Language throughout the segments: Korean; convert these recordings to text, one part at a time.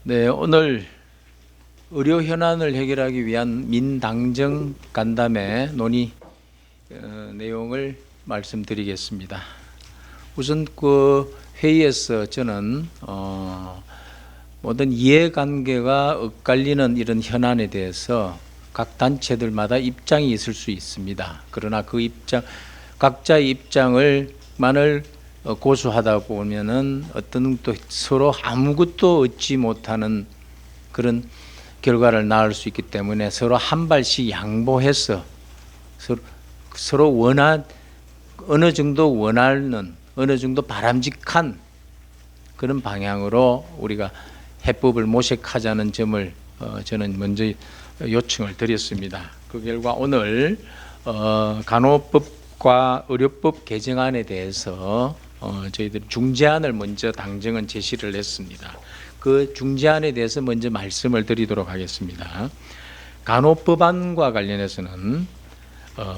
네, 오늘 의료 현안을 해결하기 위한 민당정 간담회 논의 내용을 말씀드리겠습니다. 우선 그 회의에서 저는 모든 이해관계가 엇갈리는 이런 현안에 대해서 각 단체들마다 입장이 있을 수 있습니다. 그러나 그 입장, 각자의 입장을만을 고수하다 보면은 어떤 또 서로 아무것도 얻지 못하는 그런 결과를 낳을 수 있기 때문에 서로 한 발씩 양보해서 서로 어느 정도 원하는 어느 정도 바람직한 그런 방향으로 우리가 해법을 모색하자는 점을 저는 먼저 요청을 드렸습니다. 그 결과 오늘 간호법과 의료법 개정안에 대해서 저희들 중재안을 먼저 당정은 제시를 했습니다. 그 중재안에 대해서 먼저 말씀을 드리도록 하겠습니다. 간호법안과 관련해서는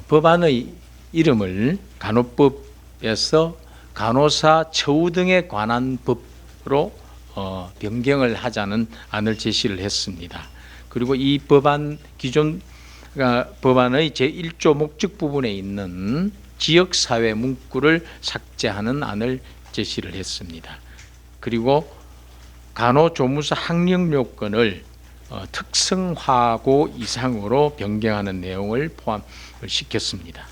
법안의 이름을 간호법에서 간호사 처우 등에 관한 법으로 변경을 하자는 안을 제시를 했습니다. 그리고 이 법안 기존 법안의 제1조 목적 부분에 있는 지역사회 문구를 삭제하는 안을 제시를 했습니다. 그리고 간호조무사 학력 요건을 특성화고 이상으로 변경하는 내용을 포함을 시켰습니다.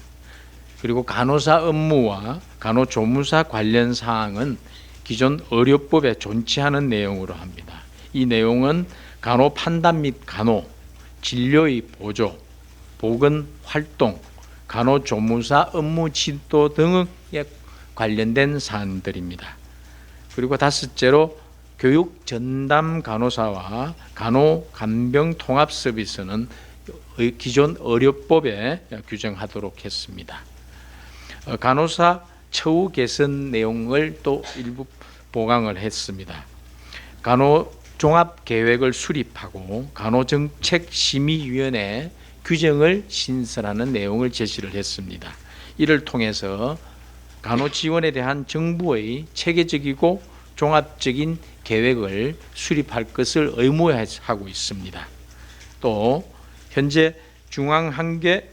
그리고 간호사 업무와 간호조무사 관련 사항은 기존 의료법에 존치하는 내용으로 합니다. 이 내용은 간호 판단 및 간호, 진료의 보조, 보건 활동, 간호조무사 업무 지도 등에 관련된 사안들입니다. 그리고 다섯째로 교육 전담 간호사와 간호 간병 통합 서비스는 기존 의료법에 규정하도록 했습니다. 간호사 처우 개선 내용을 또 일부 보강을 했습니다. 간호 종합 계획을 수립하고 간호정책심의위원회 규정을 신설하는 내용을 제시를 했습니다. 이를 통해서 간호 지원에 대한 정부의 체계적이고 종합적인 계획을 수립할 것을 의무화하고 있습니다. 또 현재 중앙 1개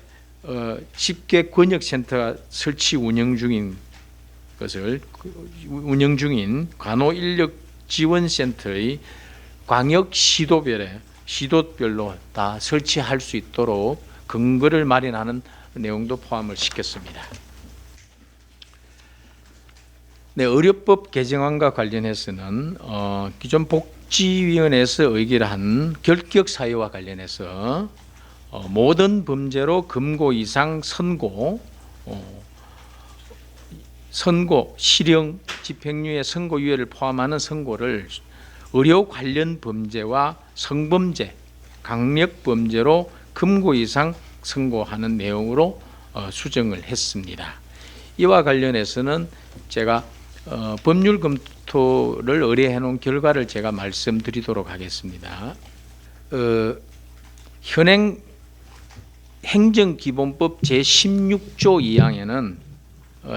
10개 권역센터가 설치 운영 중인 간호인력지원센터의 광역 시도별로 다 설치할 수 있도록 근거를 마련하는 내용도 포함을 시켰습니다. 네, 의료법 개정안과 관련해서는 기존 복지위원회에서 의결한 결격 사유와 관련해서 모든 범죄로 금고 이상 선고, 실형, 집행유예 선고유예를 포함하는 선고를 의료 관련 범죄와 성범죄, 강력범죄로 금고 이상 선고하는 내용으로 수정을 했습니다. 이와 관련해서는 제가 법률 검토를 의뢰해 놓은 결과를 제가 말씀드리도록 하겠습니다. 현행 행정기본법 제16조 2항에는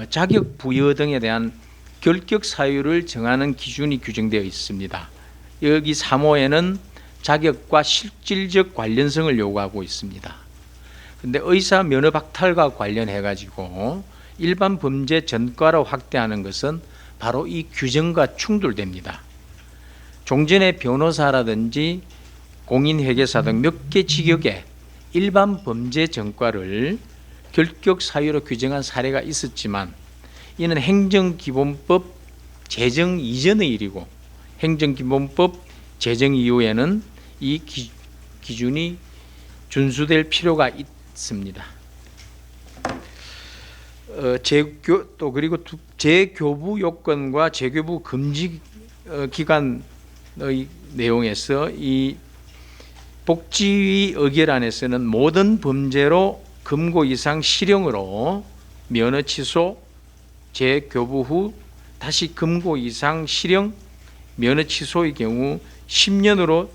자격 부여 등에 대한 결격 사유를 정하는 기준이 규정되어 있습니다. 여기 3호에는 자격과 실질적 관련성을 요구하고 있습니다. 그런데 의사 면허 박탈과 관련해 가지고 일반 범죄 전과로 확대하는 것은 바로 이 규정과 충돌됩니다. 종전에 변호사라든지 공인회계사 등 몇 개 직역에 일반 범죄 전과를 결격 사유로 규정한 사례가 있었지만 이는 행정기본법 제정 이전의 일이고 행정기본법 제정 이후에는 이 기준이 준수될 필요가 있습니다. 그리고 재교부 요건과 재교부 금지 기간의 내용에서 이 복지위 의결안에서는 모든 범죄로 금고 이상 실형으로 면허 취소, 재교부 후 다시 금고 이상 실형, 면허 취소의 경우 10년으로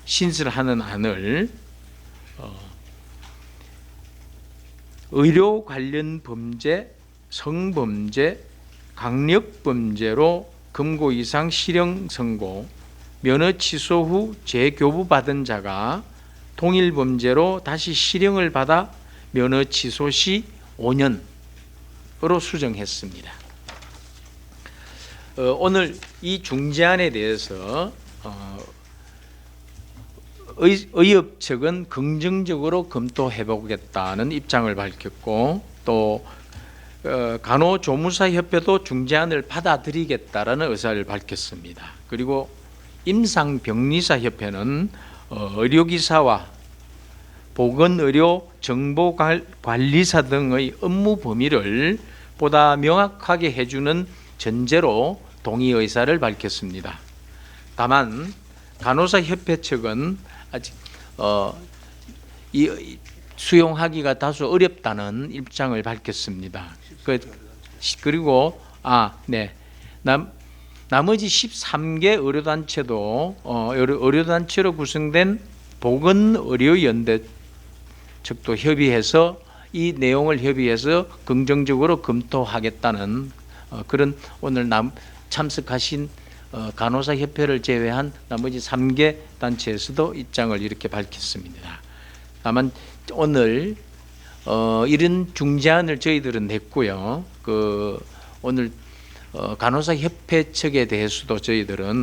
신설하는 안을 의료 관련 범죄, 성범죄, 강력범죄로 금고 이상 실형 선고, 면허 취소 후 재교부받은 자가 동일 범죄로 다시 실형을 받아 면허 취소 시 5년으로 수정했습니다. 오늘 이 중재안에 대해서 의협 측은 긍정적으로 검토해 보겠다는 입장을 밝혔고, 또 간호조무사협회도 중재안을 받아들이겠다라는 의사를 밝혔습니다. 그리고 임상병리사협회는 의료기사와 보건의료 정보관리사 등의 업무 범위를 보다 명확하게 해주는 전제로 동의 의사를 밝혔습니다. 다만 간호사협회 측은 아직 이 수용하기가 다소 어렵다는 입장을 밝혔습니다. 그리고 나머지 13개 의료단체도 의료단체로 구성된 보건의료연대 측도 협의해서 이 내용을 협의해서 긍정적으로 검토하겠다는 그런 오늘 참석하신 간호사협회를 제외한 나머지 3개 단체에서도 입장을 이렇게 밝혔습니다. 다만 오늘 이런 중재안을 저희들은 냈고요. 오늘 간호사협회 측에 대해서도 저희는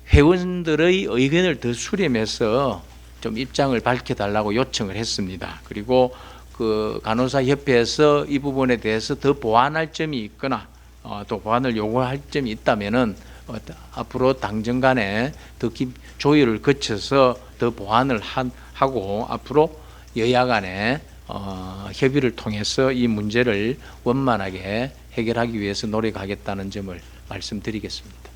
회원들의 의견을 더 수렴해서 좀 입장을 밝혀달라고 요청을 했습니다. 그리고 간호사협회에서 이 부분에 대해서 더 보완할 점이 있거나 또 보완을 요구할 점이 있다면은 앞으로 당정 간에 더 조율을 거쳐서 더 보완을 하고 앞으로 여야 간에 협의를 통해서 이 문제를 원만하게 해결하기 위해서 노력하겠다는 점을 말씀드리겠습니다.